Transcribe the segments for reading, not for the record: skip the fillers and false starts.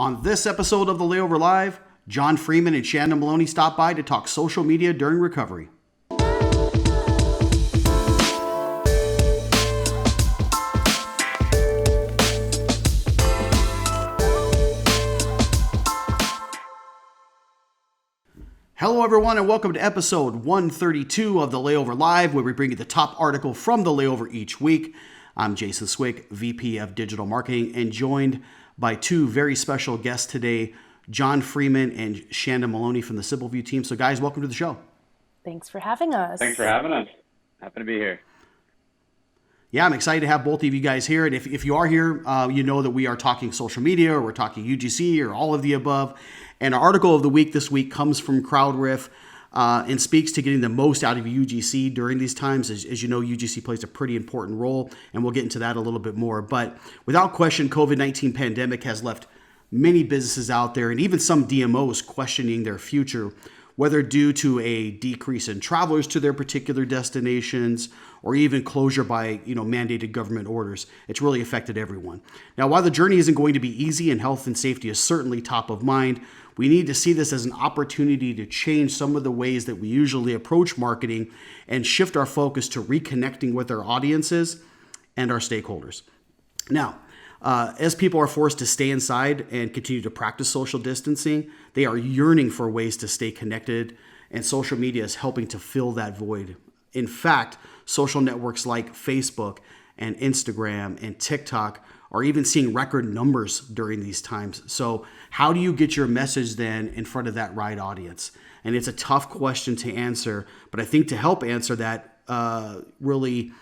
On this episode of the Layover Live, John Freeman and Shannon Maloney stop by to talk social media during recovery. Hello, everyone, and welcome to episode 132 of the Layover Live, where we bring you the top article from the Layover each week. I'm Jason Swick, VP of Digital Marketing, and joined by two very special guests today, John Freeman and Shannon Maloney from the Simple View team. So, guys, welcome to the show. Thanks for having us. Thanks for having us. Happy to be here. Yeah, I'm excited to have both of you guys here. And if you are here, you know that we are talking social media, or we're talking UGC, or all of the above. And our article of the week this week comes from Crowdriff and speaks to getting the most out of UGC during these times. As you know, UGC plays a pretty important role, and we'll get into that a little bit more. But without question, COVID-19 pandemic has left many businesses out there, and even some DMOs, questioning their future, whether due to a decrease in travelers to their particular destinations or even closure by mandated government orders. It's really affected everyone. Now, while the journey isn't going to be easy and health and safety is certainly top of mind, we need to see this as an opportunity to change some of the ways that we usually approach marketing and shift our focus to reconnecting with our audiences and our stakeholders. Now, as people are forced to stay inside and continue to practice social distancing, they are yearning for ways to stay connected, and social media is helping to fill that void. In fact, social networks like Facebook and Instagram and TikTok are even seeing record numbers during these times. So how do you get your message then in front of that right audience? And it's a tough question to answer, but I think to help answer that, we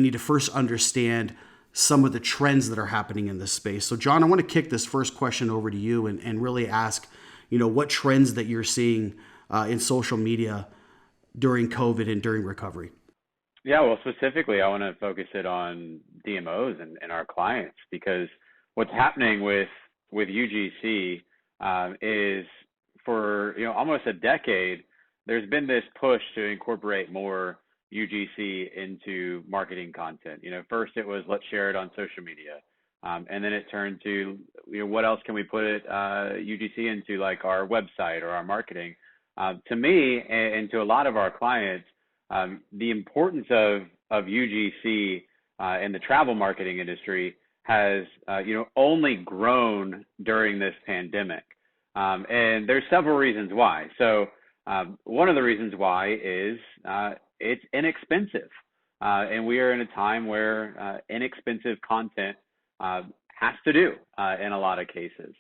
need to first understand some of the trends that are happening in this space. So John, I want to kick this first question over to you and really ask, what trends that you're seeing in social media during COVID and during recovery. Yeah, well, specifically, I want to focus it on DMOs and our clients, because what's happening with UGC is for almost a decade, there's been this push to incorporate more UGC into marketing content. First it was let's share it on social media, and then it turned to what else can we put it UGC into, like our website or our marketing. To me and to a lot of our clients, the importance of UGC in the travel marketing industry has only grown during this pandemic, and there's several reasons why. So one of the reasons why is it's inexpensive, and we are in a time where inexpensive content has to do in a lot of cases.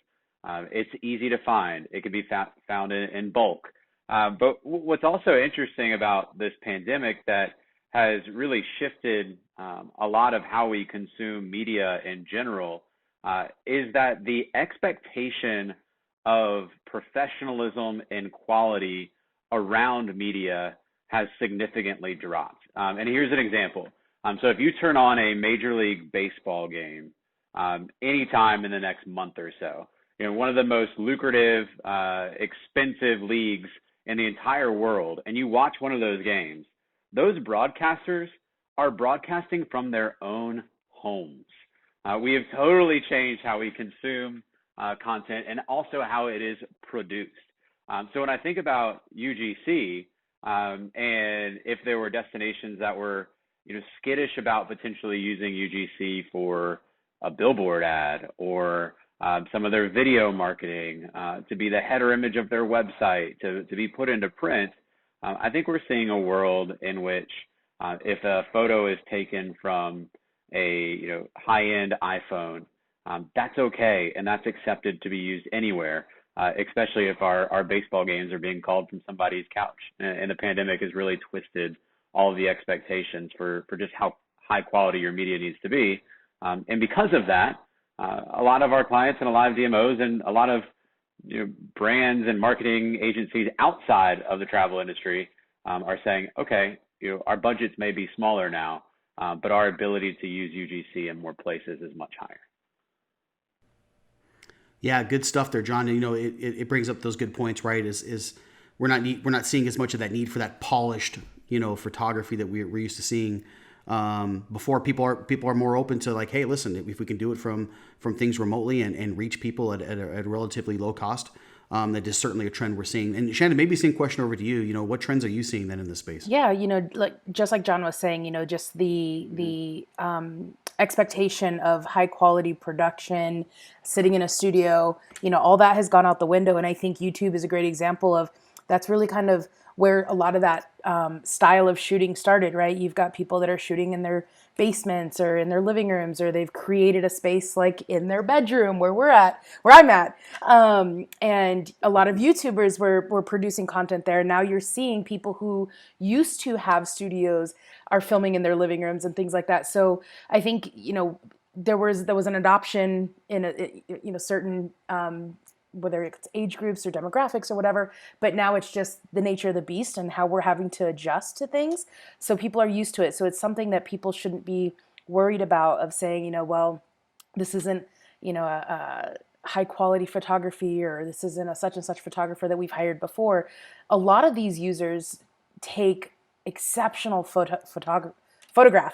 It's easy to find. It can be found in bulk. But what's also interesting about this pandemic that has really shifted a lot of how we consume media in general is that the expectation of professionalism and quality around media has significantly dropped. And here's an example. So if you turn on a Major League Baseball game anytime in the next month or so, one of the most lucrative, expensive leagues in the entire world, and you watch one of those games, those broadcasters are broadcasting from their own homes. We have totally changed how we consume content and also how it is produced. So when I think about UGC, and if there were destinations that were skittish about potentially using UGC for a billboard ad or some of their video marketing to be the header image of their website, to be put into print, I think we're seeing a world in which if a photo is taken from a high-end iPhone, that's okay, and that's accepted to be used anywhere, especially if our baseball games are being called from somebody's couch. And the pandemic has really twisted all of the expectations for just how high quality your media needs to be. And because of that, a lot of our clients and a lot of DMOs and a lot of brands and marketing agencies outside of the travel industry are saying, okay, our budgets may be smaller now, but our ability to use UGC in more places is much higher. Yeah, good stuff there, John. It brings up those good points, right? Is we're not seeing as much of that need for that polished, photography that we're used to seeing before people are more open to like, hey, listen, if we can do it from things remotely and reach people at a relatively low cost, that is certainly a trend we're seeing. And Shannon, maybe same question over to you. What trends are you seeing then in this space? Yeah, like just like John was saying, just the expectation of high quality production, sitting in a studio, all that has gone out the window. And I think YouTube is a great example of that's really kind of where a lot of that style of shooting started, right? You've got people that are shooting in their basements or in their living rooms, or they've created a space like in their bedroom where I'm at. And a lot of YouTubers were producing content there. Now you're seeing people who used to have studios are filming in their living rooms and things like that. So I think, there was an adoption in certain whether it's age groups or demographics or whatever, but now it's just the nature of the beast and how we're having to adjust to things. So people are used to it. So it's something that people shouldn't be worried about of saying, well, this isn't, a high quality photography, or this isn't a such and such photographer that we've hired before. A lot of these users take exceptional photographs,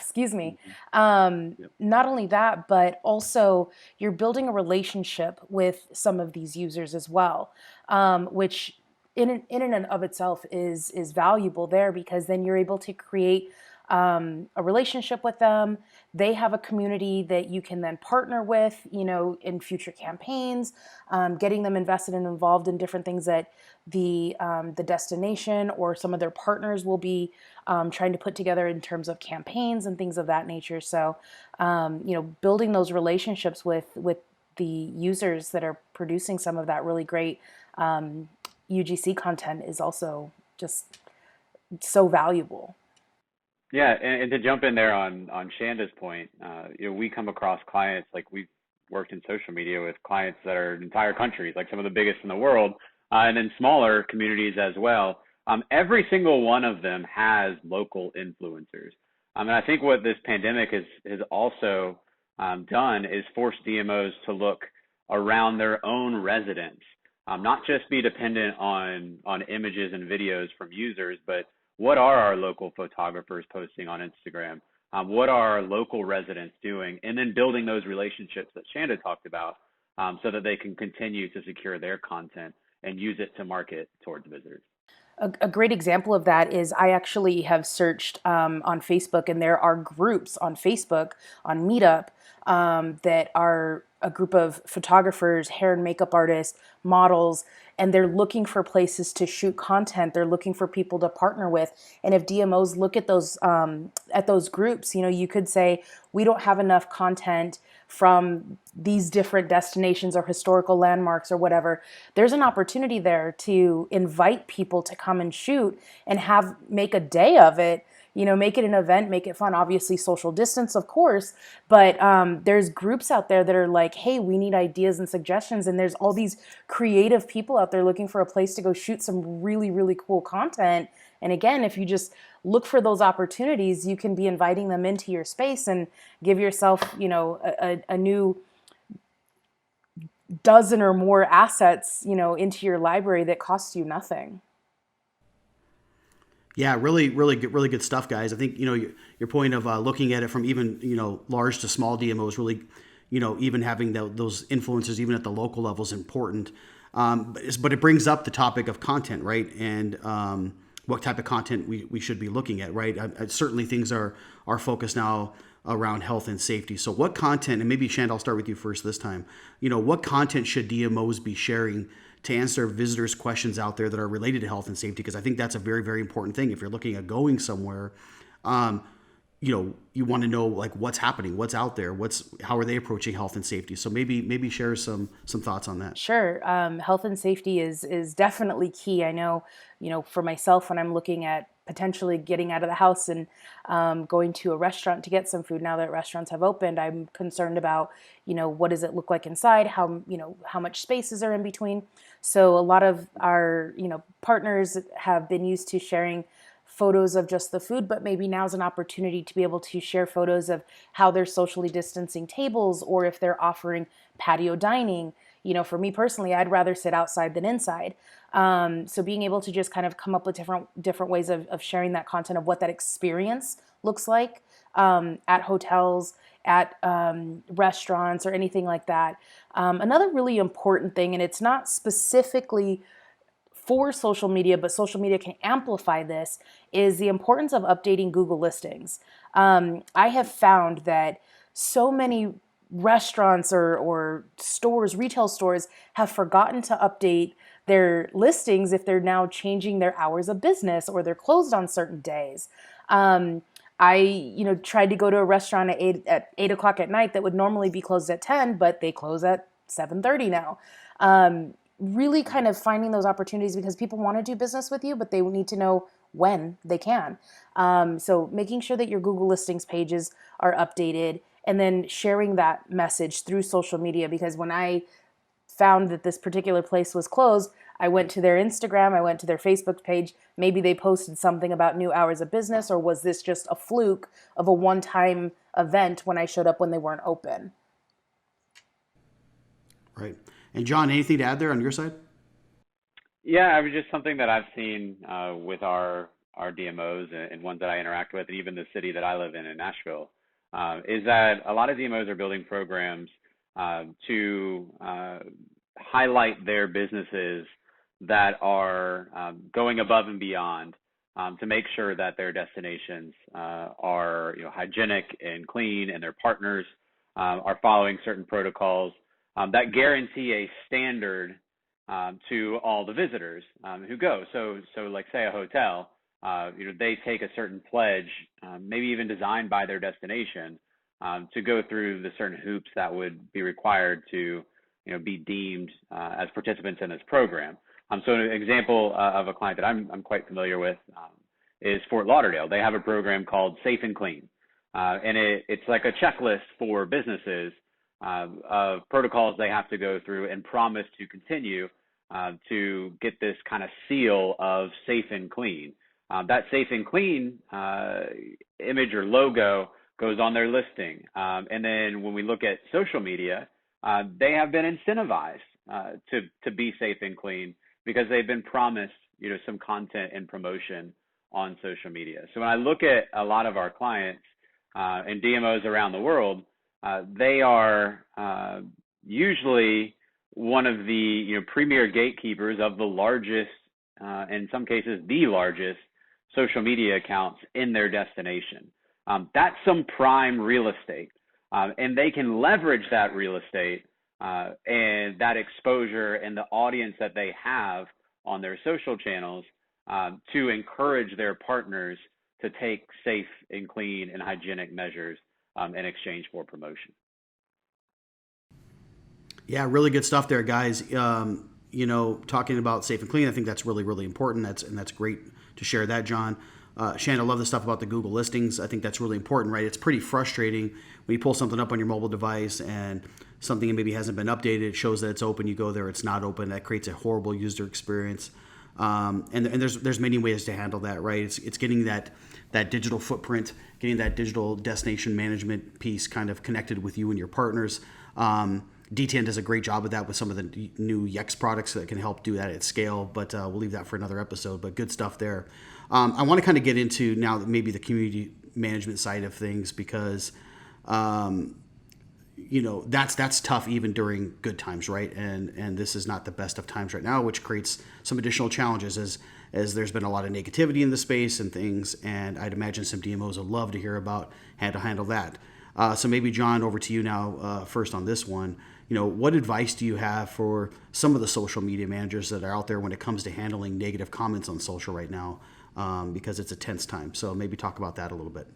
excuse me. Not only that, but also you're building a relationship with some of these users as well, which in and of itself is valuable there, because then you're able to create a relationship with them. They have a community that you can then partner with, in future campaigns, getting them invested and involved in different things that the destination or some of their partners will be trying to put together in terms of campaigns and things of that nature. So, building those relationships with the users that are producing some of that really great UGC content is also just so valuable. Yeah, and to jump in there on Shanda's point, we come across clients, like we've worked in social media with clients that are entire countries, like some of the biggest in the world, and then smaller communities as well. Every single one of them has local influencers. And I think what this pandemic has also done is force DMOs to look around their own residents, not just be dependent on images and videos from users, but what are our local photographers posting on Instagram? What are our local residents doing? And then building those relationships that Shanda talked about, so that they can continue to secure their content and use it to market towards visitors. A great example of that is I actually have searched on Facebook, and there are groups on Facebook, on Meetup, that are a group of photographers, hair and makeup artists, models, and they're looking for places to shoot content. They're looking for people to partner with. And if DMOs look at those groups, you could say, we don't have enough content from these different destinations or historical landmarks or whatever. There's an opportunity there to invite people to come and shoot and make a day of it. Make it an event, make it fun. Obviously, social distance, of course, but there's groups out there that are like, hey, we need ideas and suggestions. And there's all these creative people out there looking for a place to go shoot some really, really cool content. And again, if you just look for those opportunities, you can be inviting them into your space and give yourself, a new dozen or more assets, into your library that costs you nothing. Yeah, really good stuff, guys. I think your point of looking at it from even large to small DMOs, really even having those influences even at the local level is important. But it brings up the topic of content, right? And what type of content we should be looking at, right? Certainly things are focused now around health and safety. So what content, and maybe Shanda, I'll start with you first this time. What content should DMOs be sharing to answer visitors' questions out there that are related to health and safety? Because I think that's a very, very important thing. If you're looking at going somewhere, you want to know like what's happening, what's out there, how are they approaching health and safety. So maybe share some thoughts on that. Sure. Health and safety is definitely key. I know, for myself, when I'm looking at potentially getting out of the house and going to a restaurant to get some food, now that restaurants have opened, I'm concerned about, what does it look like inside? How much spaces are in between? So a lot of our, partners have been used to sharing photos of just the food, but maybe now's an opportunity to be able to share photos of how they're socially distancing tables, or if they're offering patio dining. For me personally, I'd rather sit outside than inside. So being able to just kind of come up with different ways of sharing that content, of what that experience looks like, at hotels, at restaurants, or anything like that. Another really important thing, and it's not specifically for social media, but social media can amplify this, is the importance of updating Google listings. I have found that so many restaurants or stores, retail stores, have forgotten to update their listings if they're now changing their hours of business or they're closed on certain days. I, tried to go to a restaurant at 8 o'clock at night that would normally be closed at 10, but they close at 7:30 now. Really kind of finding those opportunities, because people want to do business with you, but they need to know when they can. So making sure that your Google listings pages are updated, and then sharing that message through social media, because when I found that this particular place was closed, I went to their Instagram, I went to their Facebook page. Maybe they posted something about new hours of business, or was this just a fluke of a one-time event when I showed up when they weren't open? Right. And John, anything to add there on your side? Yeah, I was just something that I've seen with our DMOs and ones that I interact with, and even the city that I live in Nashville, is that a lot of DMOs are building programs to highlight their businesses that are going above and beyond to make sure that their destinations are hygienic and clean, and their partners are following certain protocols that guarantee a standard to all the visitors who go. So like say a hotel, they take a certain pledge, maybe even designed by their destination, to go through the certain hoops that would be required to, be deemed as participants in this program. So an example of a client that I'm quite familiar with is Fort Lauderdale. They have a program called Safe and Clean, and it's like a checklist for businesses of protocols they have to go through and promise to continue to get this kind of seal of safe and clean. That safe and clean image or logo goes on their listing. And then when we look at social media, they have been incentivized to be safe and clean, because they've been promised, some content and promotion on social media. So when I look at a lot of our clients and DMOs around the world, they are usually one of the premier gatekeepers of the largest, in some cases the largest, social media accounts in their destination. That's some prime real estate, and they can leverage that real estate and that exposure and the audience that they have on their social channels to encourage their partners to take safe and clean and hygienic measures in exchange for promotion. Yeah, really good stuff there, guys. Talking about safe and clean, I think that's really, really important. That's great to share that, John. Shannon, I love the stuff about the Google listings. I think that's really important, right? It's pretty frustrating when you pull something up on your mobile device and something maybe hasn't been updated. It shows that it's open. You go there, it's not open. That creates a horrible user experience. And there's many ways to handle that, right? It's getting that digital footprint, getting that digital destination management piece kind of connected with you and your partners. D10 does a great job of that with some of the new Yext products that can help do that at scale, but we'll leave that for another episode, but good stuff there. I want to kind of get into now maybe the community management side of things, because that's tough even during good times, right? And this is not the best of times right now, which creates some additional challenges as there's been a lot of negativity in the space and things, and I'd imagine some DMOs would love to hear about how to handle that. So maybe, John, over to you now first on this one. What advice do you have for some of the social media managers that are out there when it comes to handling negative comments on social right now? Because it's a tense time. So maybe talk about that a little bit.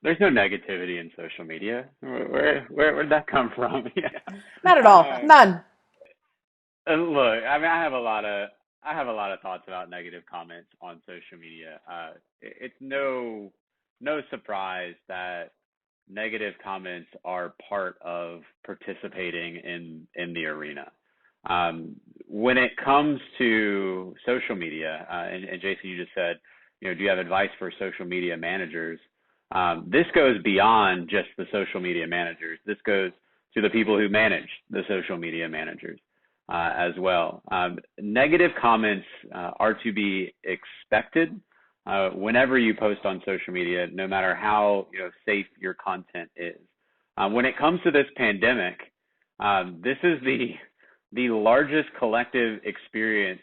There's no negativity in social media. Where'd that come from? Yeah. Not at all. None. Look, I mean, I have a lot of thoughts about negative comments on social media. It's no surprise that negative comments are part of participating in the arena. When it comes to social media, and Jason, you just said, do you have advice for social media managers? This goes beyond just the social media managers. This goes to the people who manage the social media managers as well. Negative comments are to be expected whenever you post on social media, no matter how safe your content is. When it comes to this pandemic, this is the largest collective experience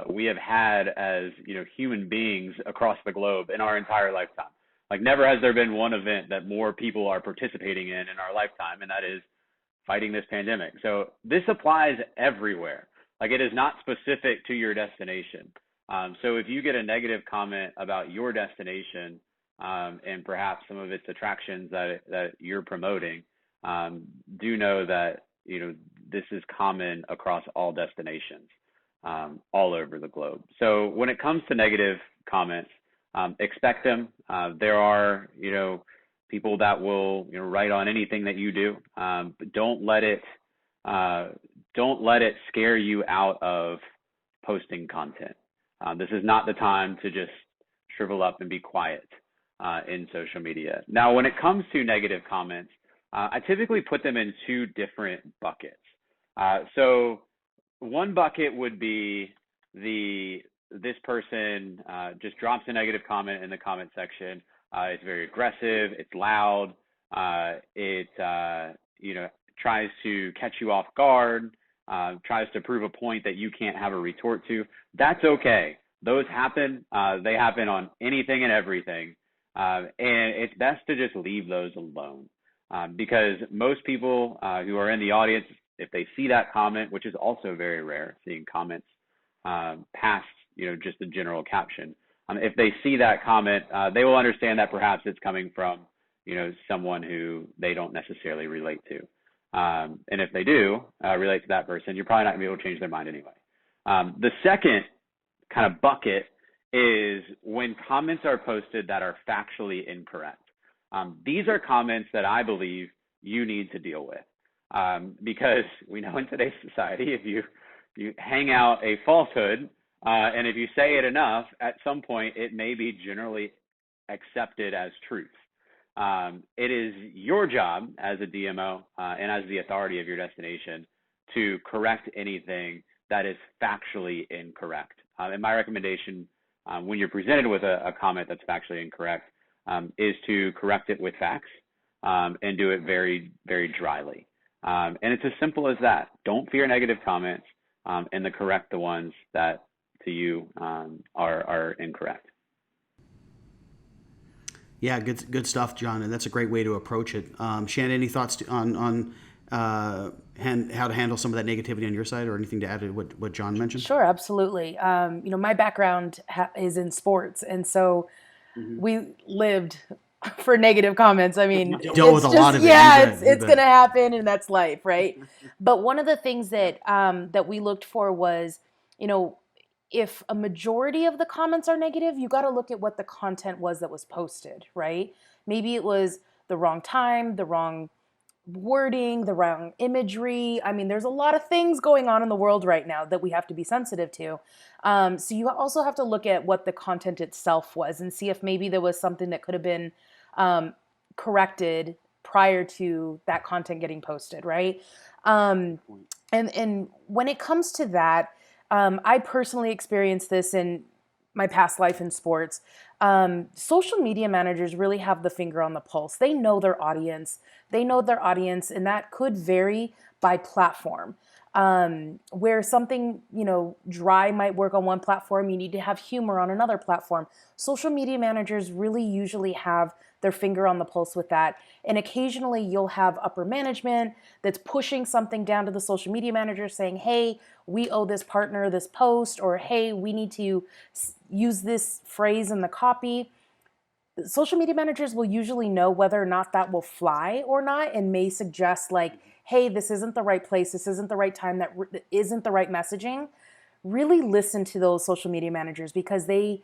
we have had as human beings across the globe in our entire lifetime. Like never has there been one event that more people are participating in our lifetime, and that is fighting this pandemic. So this applies everywhere. Like it is not specific to your destination. So if you get a negative comment about your destination and perhaps some of its attractions that you're promoting, do know that this is common across all destinations all over the globe. So when it comes to negative comments, expect them. There are people that will write on anything that you do, but don't let it scare you out of posting content. This is not the time to just shrivel up and be quiet in social media. Now, when it comes to negative comments, I typically put them in two different buckets. So one bucket would be this person just drops a negative comment in the comment section. It's very aggressive. It's loud. It tries to catch you off guard. Tries to prove a point that you can't have a retort to. That's okay. Those happen. They happen on anything and everything. And it's best to just leave those alone because most people who are in the audience, if they see that comment, which is also very rare, seeing comments past just a general caption, if they see that comment, they will understand that perhaps it's coming from someone who they don't necessarily relate to. And if they do relate to that person, you're probably not gonna be able to change their mind anyway. The second kind of bucket is when comments are posted that are factually incorrect. These are comments that I believe you need to deal with because we know in today's society, if you hang out a falsehood and if you say it enough, at some point it may be generally accepted as truth. It is your job as a DMO and as the authority of your destination to correct anything that is factually incorrect. And my recommendation when you're presented with a comment that's factually incorrect is to correct it with facts and do it very, very dryly. And it's as simple as that. Don't fear negative comments and correct the ones that to you are incorrect. Yeah, good stuff, John, and that's a great way to approach it. Shannon, any thoughts on how to handle some of that negativity on your side, or anything to add to what John mentioned? Sure, absolutely. My background is in sports, and so we lived for negative comments. I mean, dealt with a lot of it. Yeah, it's going to happen, and that's life, right? But one of the things that that we looked for was, if a majority of the comments are negative, you got to look at what the content was that was posted, right? Maybe it was the wrong time, the wrong wording, the wrong imagery. I mean, there's a lot of things going on in the world right now that we have to be sensitive to. So you also have to look at what the content itself was and see if maybe there was something that could have been corrected prior to that content getting posted, right? And when it comes to that, I personally experienced this in my past life in sports. Social media managers really have the finger on the pulse. They know their audience. And that could vary by platform. Where something, dry might work on one platform, you need to have humor on another platform. Social media managers really usually have their finger on the pulse with that. And occasionally you'll have upper management that's pushing something down to the social media manager saying, hey, we owe this partner this post, or hey, we need to use this phrase in the copy. Social media managers will usually know whether or not that will fly or not, and may suggest like, hey, this isn't the right place, this isn't the right time, that isn't the right messaging. Really listen to those social media managers because they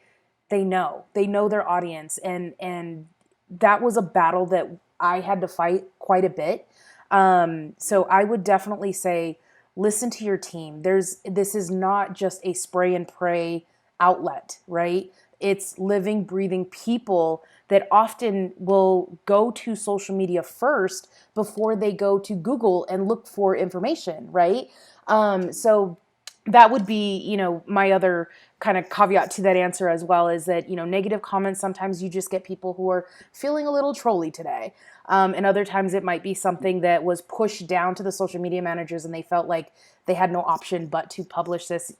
know their audience, and that was a battle that I had to fight quite a bit. So I would definitely say, listen to your team. This is not just a spray and pray outlet, right? It's living, breathing people that often will go to social media first before they go to Google and look for information, right? So that would be, you know, my other kind of caveat to that answer as well, is that, you know, negative comments, sometimes you just get people who are feeling a little trolly today. And other times it might be something that was pushed down to the social media managers and they felt like they had no option but to publish this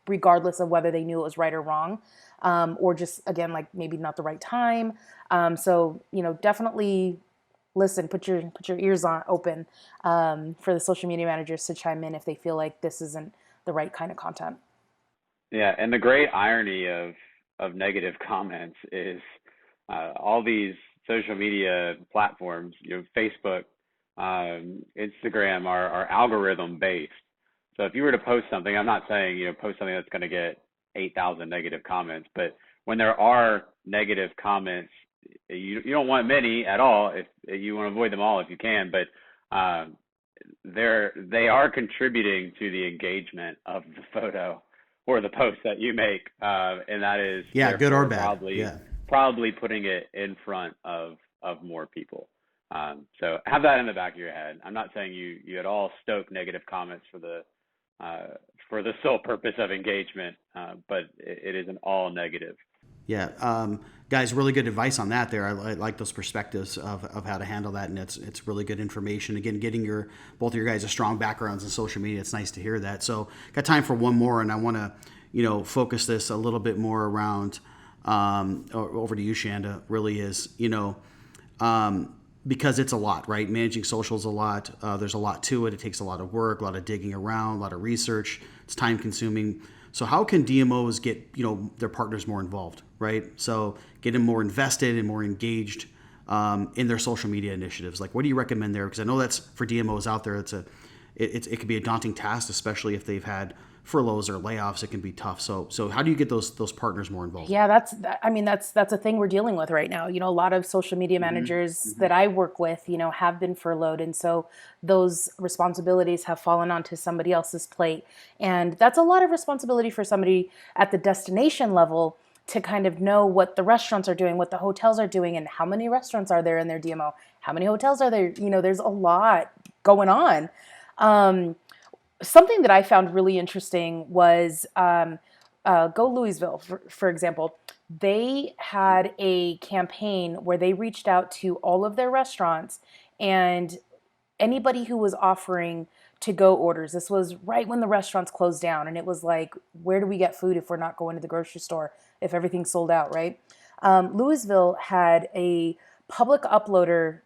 regardless of whether they knew it was right or wrong, or just, again, like maybe not the right time. So, you know, definitely listen, put your ears on open, for the social media managers to chime in if they feel like this isn't the right kind of content. Yeah, and the great irony of negative comments is all these social media platforms, you know, Facebook, Instagram are algorithm based. So if you were to post something, I'm not saying, you know, post something that's going to get 8,000 negative comments, but when there are negative comments, you don't want many at all. If you want to avoid them all if you can, but they are contributing to the engagement of the photo or the post that you make, and that is Yeah, good or therefore bad. Yeah. probably putting it in front of more people. So have that in the back of your head. I'm not saying you at all stoke negative comments for the sole purpose of engagement, but it isn't all negative. Yeah, guys, really good advice on that. There, I like those perspectives of how to handle that, and it's really good information. Again, getting your both of your guys' strong backgrounds in social media, it's nice to hear that. So, got time for one more, and I want to, focus this a little bit more around over to you, Shanda. Really is, because it's a lot, right? Managing social is a lot. There's a lot to it. It takes a lot of work, a lot of digging around, a lot of research. It's time consuming. So how can DMOs get their partners more involved, right? So get them more invested and more engaged in their social media initiatives. Like, what do you recommend there? Because I know that's for DMOs out there. It can be a daunting task, especially if they've had furloughs or layoffs. It can be tough. So how do you get those partners more involved? Yeah, I mean, that's a thing we're dealing with right now. You know, a lot of social media managers Hmm. that I work with, you know, have been furloughed. And so those responsibilities have fallen onto somebody else's plate. And that's a lot of responsibility for somebody at the destination level to kind of know what the restaurants are doing, what the hotels are doing, and how many restaurants are there in their DMO, how many hotels are there. You know, there's a lot going on. Something that I found really interesting was, Go Louisville, for example. They had a campaign where they reached out to all of their restaurants and anybody who was offering to go orders. This was right when the restaurants closed down, and it was like, where do we get food if we're not going to the grocery store, if everything's sold out, right? Louisville had a public uploader,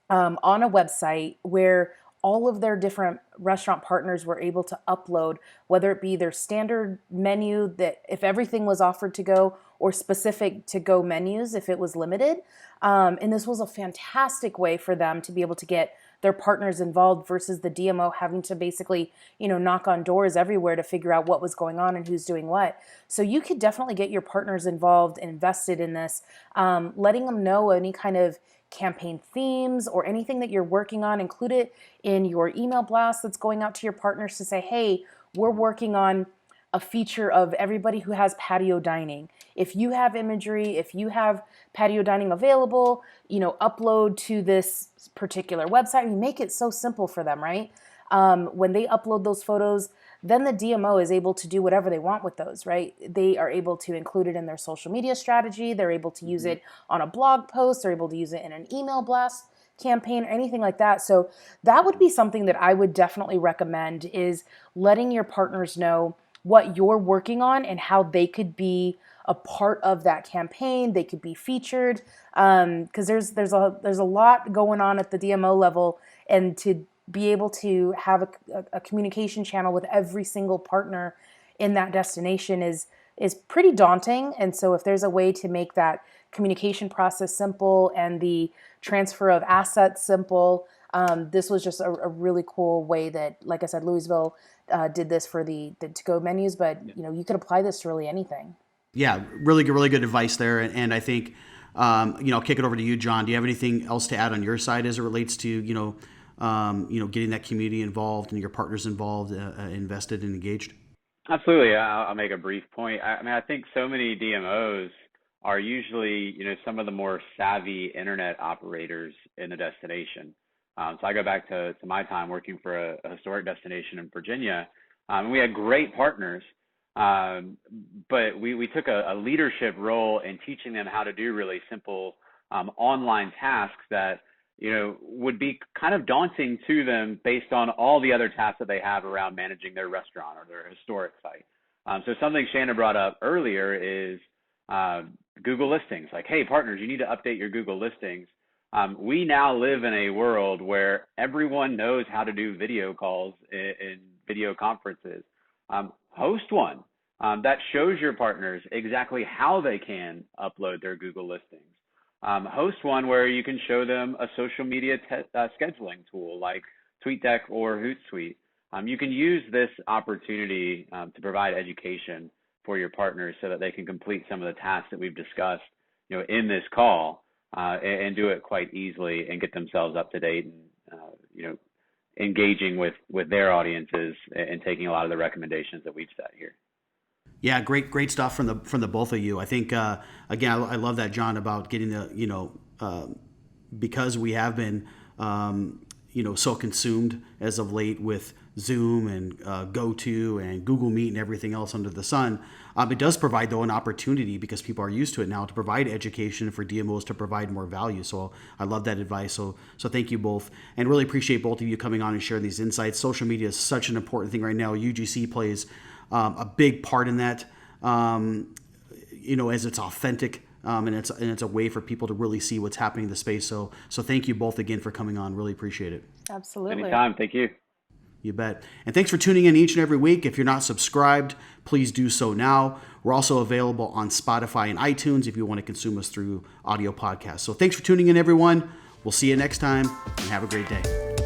on a website where all of their different restaurant partners were able to upload, whether it be their standard menu, that if everything was offered to go, or specific to go menus if it was limited. And this was a fantastic way for them to be able to get their partners involved versus the DMO having to basically, knock on doors everywhere to figure out what was going on and who's doing what. So you could definitely get your partners involved and invested in this, letting them know any kind of campaign themes or anything that you're working on. Include it in your email blast that's going out to your partners to say, hey, we're working on a feature of everybody who has patio dining. If you have imagery, if you have patio dining available, upload to this particular website. We make it so simple for them, right? When they upload those photos, then the DMO is able to do whatever they want with those, right? They are able to include it in their social media strategy. They're able to use it on a blog post. They're able to use it in an email blast campaign or anything like that. So that would be something that I would definitely recommend, is letting your partners know what you're working on and how they could be a part of that campaign. They could be featured, because there's a lot going on at the DMO level, and to be able to have a communication channel with every single partner in that destination is pretty daunting. And so if there's a way to make that communication process simple and the transfer of assets simple, this was just a really cool way that, like I said, Louisville did this for the to-go menus, but you could apply this to really anything. Yeah, really good advice there. And I think, I'll kick it over to you, John. Do you have anything else to add on your side as it relates to, getting that community involved and your partners involved, invested and engaged? Absolutely. I'll make a brief point. I mean, I think so many DMOs are usually, some of the more savvy internet operators in the destination. So I go back to my time working for a historic destination in Virginia. And we had great partners, but we took a leadership role in teaching them how to do really simple online tasks that would be kind of daunting to them based on all the other tasks that they have around managing their restaurant or their historic site. So something Shannon brought up earlier is Google listings. Like, hey, partners, you need to update your Google listings. We now live in a world where everyone knows how to do video calls in video conferences. Host one that shows your partners exactly how they can upload their Google listings. Host one where you can show them a social media scheduling tool like TweetDeck or Hootsuite. You can use this opportunity to provide education for your partners so that they can complete some of the tasks that we've discussed, in this call, and do it quite easily and get themselves up to date and, engaging with their audiences and taking a lot of the recommendations that we've set here. Yeah, great stuff from the both of you. I think again, I love that, John, about getting the because we have been so consumed as of late with Zoom and GoTo and Google Meet and everything else under the sun. It does provide, though, an opportunity, because people are used to it now, to provide education for DMOs to provide more value. So I love that advice. So thank you both, and really appreciate both of you coming on and sharing these insights. Social media is such an important thing right now. UGC plays a big part in that, as it's authentic. And it's a way for people to really see what's happening in the space. So thank you both again for coming on. Really appreciate it. Absolutely. Anytime. Thank you. You bet. And thanks for tuning in each and every week. If you're not subscribed, please do so now. We're also available on Spotify and iTunes if you want to consume us through audio podcasts. So thanks for tuning in, everyone. We'll see you next time, and have a great day.